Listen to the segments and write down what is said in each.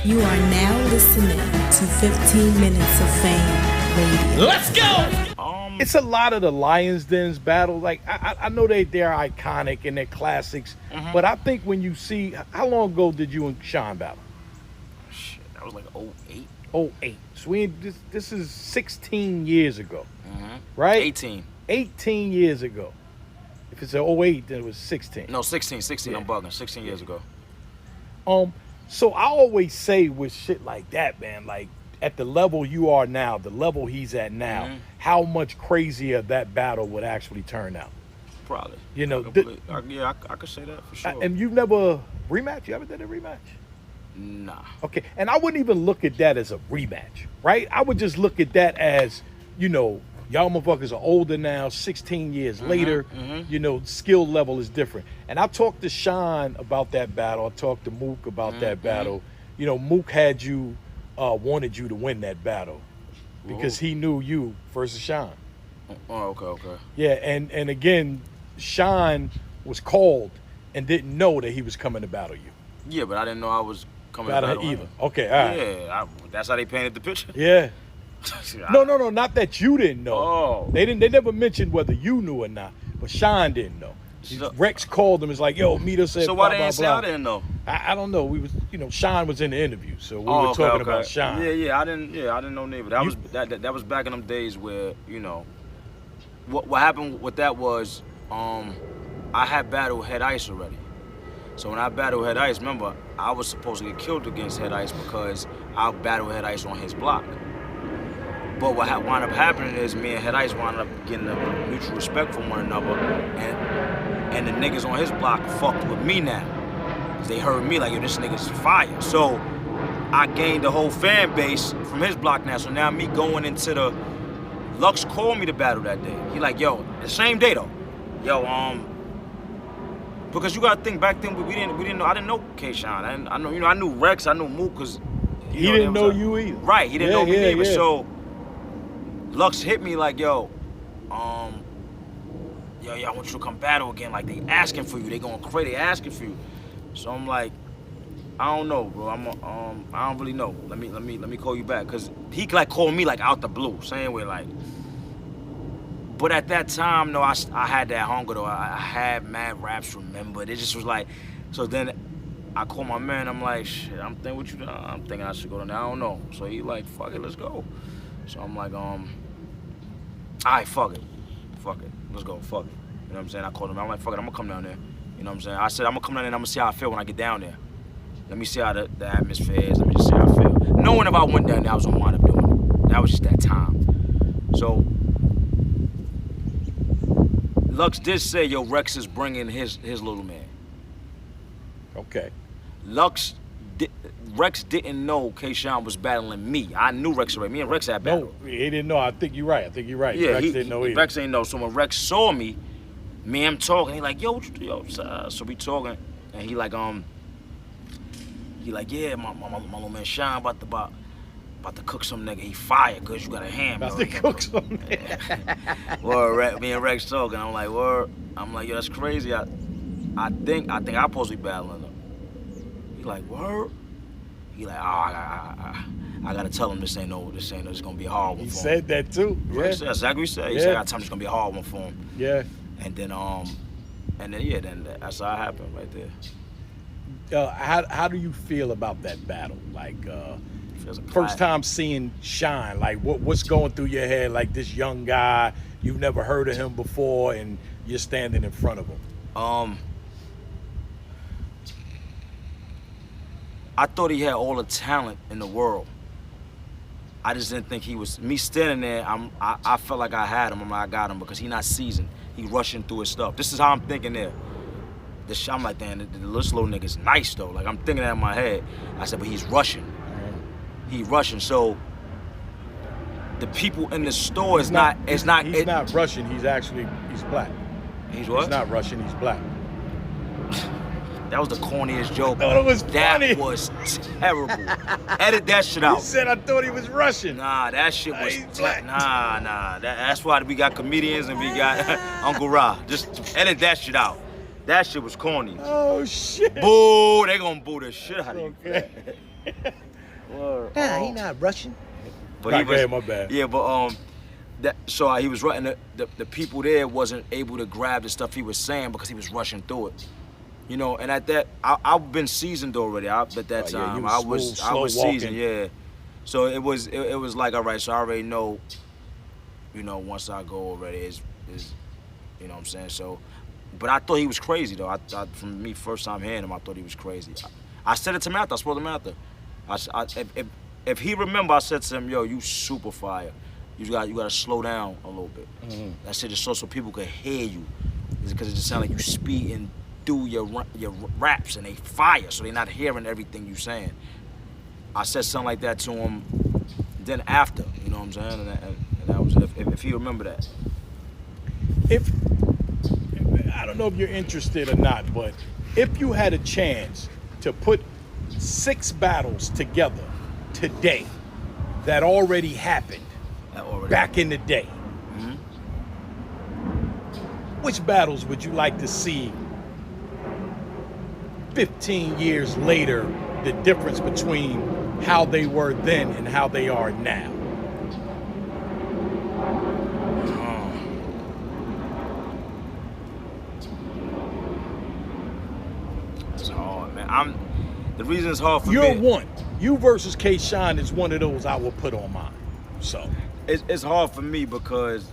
You are now listening to 15 Minutes of Fame Radio. Let's go! It's a lot of the Lions Den's battle. Like I know they're iconic and they're classics, but I think when you see, how long ago did you and Sean battle? Shit, that was like 08. 08. So this is 16 years ago, right? 18. 18 years ago. If it's an 08, then it was 16. No, 16. Yeah. I'm bugging. 16 years ago. So I always say with shit like that, man, like at the level you are now, the level he's at now, how much crazier that battle would actually turn out. Probably. You know, I could say that for sure. And you've never rematch? You ever did a rematch? Nah. Okay, and I wouldn't even look at that as a rematch, right? I would just look at that as, you know, y'all motherfuckers are older now, 16 years later, you know, skill level is different. And I talked to Sean about that battle. I talked to Mook about that battle. You know, Mook had you, wanted you to win that battle because he knew you versus Sean. Oh, okay. Yeah, and again, Sean was called and didn't know that he was coming to battle you. Yeah, but I didn't know I was coming to battle either. him. Okay, all right. Yeah, that's how they painted the picture. Yeah. No, not that you didn't know. Oh. They never mentioned whether you knew or not, but Sean didn't know. Rex called him. It's like, yo, meet us at So blah, why they blah, didn't say blah. I didn't know? I don't know. We was, you know, Sean was in the interview, so we were talking about Sean. Yeah, I didn't know neither. That was back in them days where, you know, what happened with that was, I had battled Head Ice already. So when I battled Head Ice, remember, I was supposed to get killed against Head Ice because I battled Head Ice on his block. But what wound up happening is me and Head Ice wound up getting a mutual respect for one another, and the niggas on his block fucked with me now. Cause they heard me like, yo, this nigga's fire. So I gained the whole fan base from his block now. So now me going into the, Lux called me to battle that day. He like, yo, the same day though. Yo, because you gotta think back then we didn't know, I didn't know K-Shine. I knew Rex, I knew Mook, cause he didn't know you either. Right, he didn't know me either. Yeah. So Lux hit me like, yo, I want you to come battle again. Like they asking for you, they going crazy, they asking for you. So I'm like, I don't know, bro. I don't really know. Let me call you back, cause he like called me like out the blue, saying we're like. But at that time, no, I had that hunger though. I had mad raps remembered. It just was like, so then I called my man. I'm like, shit, I'm thinking I should go down there. I don't know. So he like, fuck it, let's go. So I'm like, all right, fuck it, let's go, fuck it. You know what I'm saying? I called him. I'm like, fuck it, I'm gonna come down there. You know what I'm saying? I said, I'm gonna come down there and I'm gonna see how I feel when I get down there. Let me see how the atmosphere is. Let me just see how I feel. Knowing if I went down there, I was gonna wind up doing it. That was just that time. So Lux did say, yo, Rex is bringing his little man. Okay. Rex didn't know K-Shine was battling me. I knew Rex already. Me and Rex had battled. No, he didn't know. I think you're right. Yeah, Rex didn't know either. Rex ain't know. So when Rex saw me and him talking, he like, yo, so we talking, and he like, yeah, my little man Shine about to cook some nigga. He fire, cause you got a hand. About to cook some. Word, me and Rex talking. I'm like, word. I'm like, yo, that's crazy. I think I'm supposed to be battling him. He like, word. He like, I gotta tell him this ain't it's gonna be a hard one for him. He said that too. Yeah. That's exactly what he said. He said, I gotta tell him it's gonna be a hard one for him. Yeah. And then that's how it happened right there. How do you feel about that battle? Like, first time seeing Shine, like what's going through your head? Like this young guy, you've never heard of him before, and you're standing in front of him. I thought he had all the talent in the world. I just didn't think he was. Me standing there, I felt like I had him. I'm like, I got him because he not seasoned. He rushing through his stuff. This is how I'm thinking there. I'm like, damn, this little nigga's nice though. Like I'm thinking that in my head. I said, but he's rushing. He rushing. So the people in the store He's not Russian. He's black. He's what? He's not Russian. He's black. That was the corniest joke. No, it was funny. That was terrible. Edit that shit out. He said I thought he was Russian. Nah, that shit was black. Nah. That's why we got comedians and we got Uncle Ra. Just edit that shit out. That shit was corny. Oh shit. Boo! They gonna boo the shit out of you. Okay. Nah, he not rushing. But Right, go ahead, my bad. Yeah, but so he was running. The people there wasn't able to grab the stuff he was saying because he was rushing through it. You know, and at that, I've been seasoned already. At that Yeah, time, you I was was slow seasoned. Yeah, so it was like, all right, so I already know. You know, once I go already, is you know what I'm saying. So, but I thought he was crazy though. I thought from me first time hearing him, I thought he was crazy. I said it to Matthew. I spoke to Matthew. If he remember, I said to him, "Yo, you super fire. You gotta slow down a little bit." That shit just so people could hear you, because it just sound like you speeding through your raps and they fire, so they're not hearing everything you saying. I said something like that to him. Then after, you know what I'm saying, and that was it. If he remember that. If I don't know if you're interested or not, but if you had a chance to put 6 battles together today that already happened back in the day, which battles would you like to see 15 years later, the difference between how they were then and how they are now? It's hard, man. The reason it's hard for You're me. one. You versus K-Shine is one of those I will put on mine. So It's hard for me because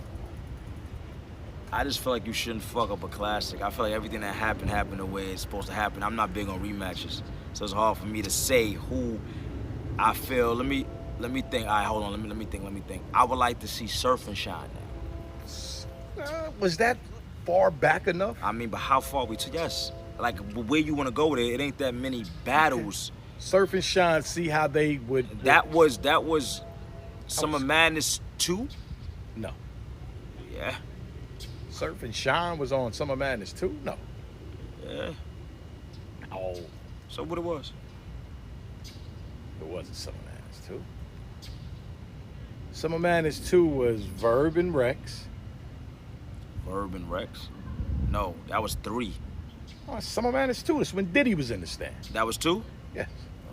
I just feel like you shouldn't fuck up a classic. I feel like everything that happened the way it's supposed to happen. I'm not big on rematches, so it's hard for me to say who I feel. Let me think. All right, hold on. Let me think. I would like to see Surf and Shine now. was that far back enough? I mean, but how far we took? Yes, like where you want to go with it. It ain't that many battles. Surf and Shine, see how they would. That was Summer Madness 2. No. Yeah. Surf and Shine was on Summer Madness 2? No. Yeah. Oh, So what it was? it wasn't Summer Madness 2. Summer Madness 2 was Verb and Rex. Verb and Rex? No, that was 3. Oh, Summer Madness 2 is when Diddy was in the stand. That was 2? Yes.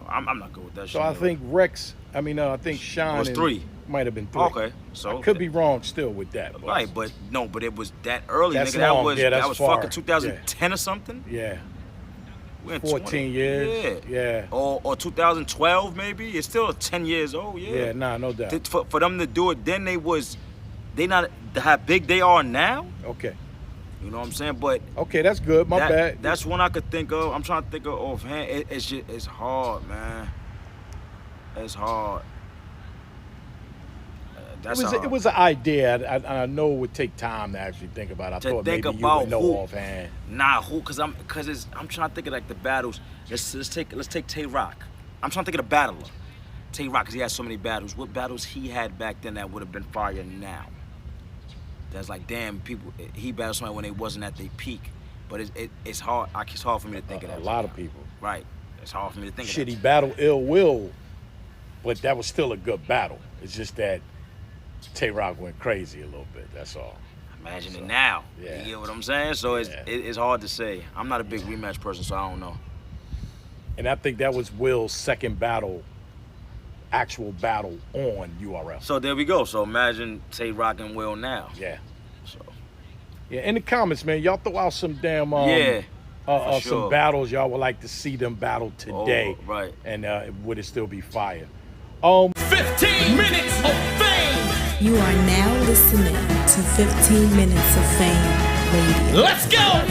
I'm not good with that shit. So I think I think Shine was 3. Might have been 3. Okay, so I could be wrong still with that. But right, but it was that early, That's nigga. long. Yeah, that that's was far. fucking 2010 or something. Yeah. We're in 14 20. years. Yeah. Or 2012 maybe. It's still 10 years old. Yeah. Yeah, nah, no doubt. For them to do it, then they not how big they are now. Okay. You know what I'm saying? But Okay, that's good. My bad. That's one I could think of. I'm trying to think of offhand. It's hard, man. It's hard. It was an idea. I know it would take time to actually think about. I thought maybe you would know offhand. Nah, cause I'm trying to think of like the battles. Let's take Tay Rock. I'm trying to think of the battler. Tay Rock, cause he had so many battles. What battles he had back then that would have been fire now? That's like, damn, he battled somebody when they wasn't at their peak. But it's hard. It's hard for me to think of that. A lot of people. Right. It's hard for me to think of Shit, that. he battled Ill Will, but that was still a good battle. It's just that Tay Rock went crazy a little bit. That's all. Imagine it now. Yeah. You get what I'm saying? So it's hard to say. I'm not a big rematch person, so I don't know. And I think that was Will's second actual battle on URL. So there we go. So imagine Tay Rock and Will now. Yeah. So Yeah, in the comments, man, y'all throw out some damn sure. some battles y'all would like to see them battle today. Oh, right. And would it still be fire? 15 minutes of fame. You are now listening to 15 Minutes of Fame Radio. Let's go.